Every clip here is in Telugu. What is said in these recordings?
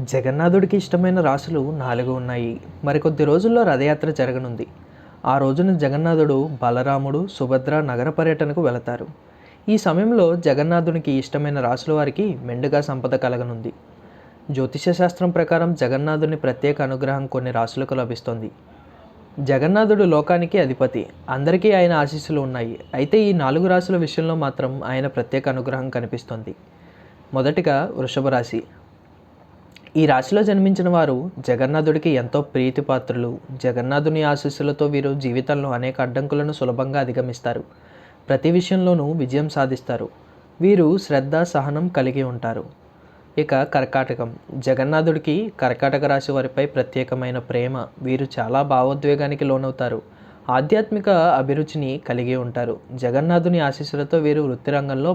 జగన్నాథుడికి ఇష్టమైన రాసులు 4 ఉన్నాయి. మరికొద్ది రోజుల్లో రథయాత్ర జరగనుంది. ఆ రోజున జగన్నాథుడు, బలరాముడు, సుభద్ర నగర పర్యటనకు వెళతారు. ఈ సమయంలో జగన్నాథునికి ఇష్టమైన రాసుల వారికి మెండుగా సంపద కలగనుంది. జ్యోతిష శాస్త్రం ప్రకారం జగన్నాథుని ప్రత్యేక అనుగ్రహం కొన్ని రాసులకు లభిస్తుంది. జగన్నాథుడు లోకానికి అధిపతి. అందరికీ ఆయన ఆశీస్సులు ఉన్నాయి. అయితే ఈ 4 రాశుల విషయంలో మాత్రం ఆయన ప్రత్యేక అనుగ్రహం కనిపిస్తుంది. మొదటిగా వృషభ రాశి. ఈ రాశిలో జన్మించిన వారు జగన్నాథుడికి ఎంతో ప్రీతిపాత్రులు. జగన్నాథుని ఆశీస్సులతో వీరు జీవితంలో అనేక అడ్డంకులను సులభంగా అధిగమిస్తారు. ప్రతి విషయంలోనూ విజయం సాధిస్తారు. వీరు శ్రద్ధ, సహనం కలిగి ఉంటారు. ఇక కర్కాటకం. జగన్నాథుడికి కర్కాటక రాశి వారిపై ప్రత్యేకమైన ప్రేమ. వీరు చాలా భావోద్వేగానికి లోనవుతారు. ఆధ్యాత్మిక అభిరుచిని కలిగి ఉంటారు. జగన్నాథుని ఆశీస్సులతో వీరు వృత్తి రంగంలో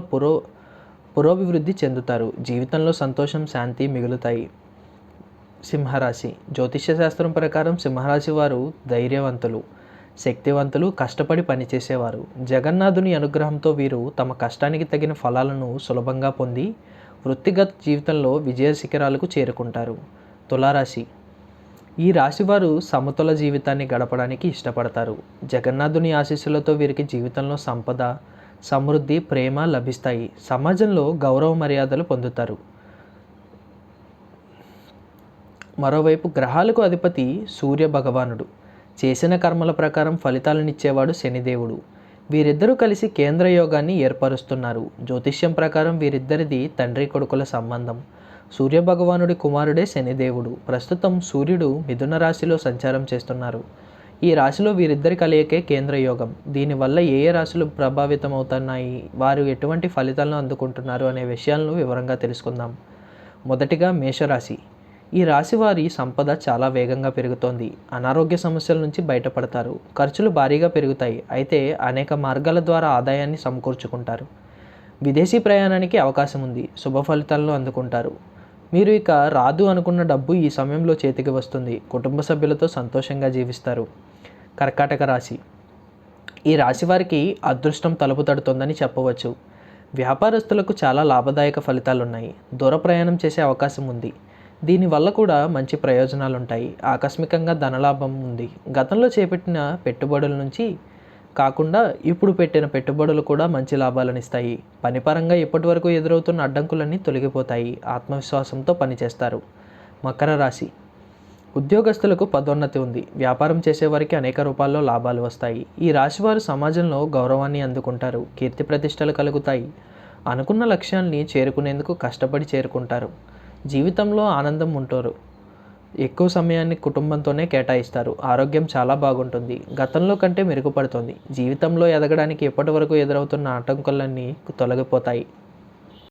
పురోభివృద్ధి చెందుతారు. జీవితంలో సంతోషం, శాంతి మిగులుతాయి. సింహరాశి. జ్యోతిష్య శాస్త్రం ప్రకారం సింహరాశి వారు ధైర్యవంతులు, శక్తివంతులు, కష్టపడి పనిచేసేవారు. జగన్నాథుని అనుగ్రహంతో వీరు తమ కష్టానికి తగిన ఫలాలను సులభంగా పొంది వృత్తిగత జీవితంలో విజయ శిఖరాలకు చేరుకుంటారు. తులారాశి. ఈ రాశివారు సమతుల జీవితాన్ని గడపడానికి ఇష్టపడతారు. జగన్నాథుని ఆశీస్సులతో వీరికి జీవితంలో సంపద, సమృద్ధి, ప్రేమ లభిస్తాయి. సమాజంలో గౌరవ మర్యాదలు పొందుతారు. మరోవైపు గ్రహాలకు అధిపతి సూర్య భగవానుడు. చేసిన కర్మల ప్రకారం ఫలితాలనిచ్చేవాడు శనిదేవుడు. వీరిద్దరూ కలిసి కేంద్ర యోగాన్ని ఏర్పరుస్తున్నారు. జ్యోతిష్యం ప్రకారం వీరిద్దరిది తండ్రి కొడుకుల సంబంధం. సూర్య భగవానుడి కుమారుడే శనిదేవుడు. ప్రస్తుతం సూర్యుడు మిథున రాశిలో సంచారం చేస్తున్నారు. ఈ రాశిలో వీరిద్దరి కలయికే కేంద్ర యోగం. దీనివల్ల ఏ ఏ రాశులు ప్రభావితమవుతున్నాయి, వారు ఎటువంటి ఫలితాలను అందుకుంటున్నారు అనే విషయాలను వివరంగా తెలుసుకుందాం. మొదటిగా మేషరాశి. ఈ రాశి వారి సంపద చాలా వేగంగా పెరుగుతోంది. అనారోగ్య సమస్యల నుంచి బయటపడతారు. ఖర్చులు భారీగా పెరుగుతాయి. అయితే అనేక మార్గాల ద్వారా ఆదాయాన్ని సమకూర్చుకుంటారు. విదేశీ ప్రయాణానికి అవకాశం ఉంది. శుభ ఫలితాలను అందుకుంటారు. మీరు ఇక రాదు అనుకున్న డబ్బు ఈ సమయంలో చేతికి వస్తుంది. కుటుంబ సభ్యులతో సంతోషంగా జీవిస్తారు. కర్కాటక రాశి. ఈ రాశి వారికి అదృష్టం తలుపు తడుతోందని చెప్పవచ్చు. వ్యాపారస్తులకు చాలా లాభదాయక ఫలితాలున్నాయి. దూర ప్రయాణం చేసే అవకాశం ఉంది. దీనివల్ల కూడా మంచి ప్రయోజనాలు ఉంటాయి. ఆకస్మికంగా ధనలాభం ఉంది. గతంలో చేపట్టిన పెట్టుబడుల నుంచి కాకుండా ఇప్పుడు పెట్టిన పెట్టుబడులు కూడా మంచి లాభాలను ఇస్తాయి. పనిపరంగా ఇప్పటి వరకు ఎదురవుతున్న అడ్డంకులన్నీ తొలగిపోతాయి. ఆత్మవిశ్వాసంతో పనిచేస్తారు. మకర రాశి. ఉద్యోగస్తులకు పదోన్నతి ఉంది. వ్యాపారం చేసేవారికి అనేక రూపాల్లో లాభాలు వస్తాయి. ఈ రాశివారు సమాజంలో గౌరవాన్ని అందుకుంటారు. కీర్తి ప్రతిష్టలు కలుగుతాయి. అనుకున్న లక్ష్యాన్ని చేరుకునేందుకు కష్టపడి చేరుకుంటారు. జీవితంలో ఆనందం ఉంటారు. ఎక్కువ సమయాన్ని కుటుంబంతోనే కేటాయిస్తారు. ఆరోగ్యం చాలా బాగుంటుంది. గతంలో కంటే మెరుగుపడుతుంది. జీవితంలో ఎదగడానికి ఎప్పటి వరకు ఎదురవుతున్న ఆటంకాలన్నీ తొలగిపోతాయి.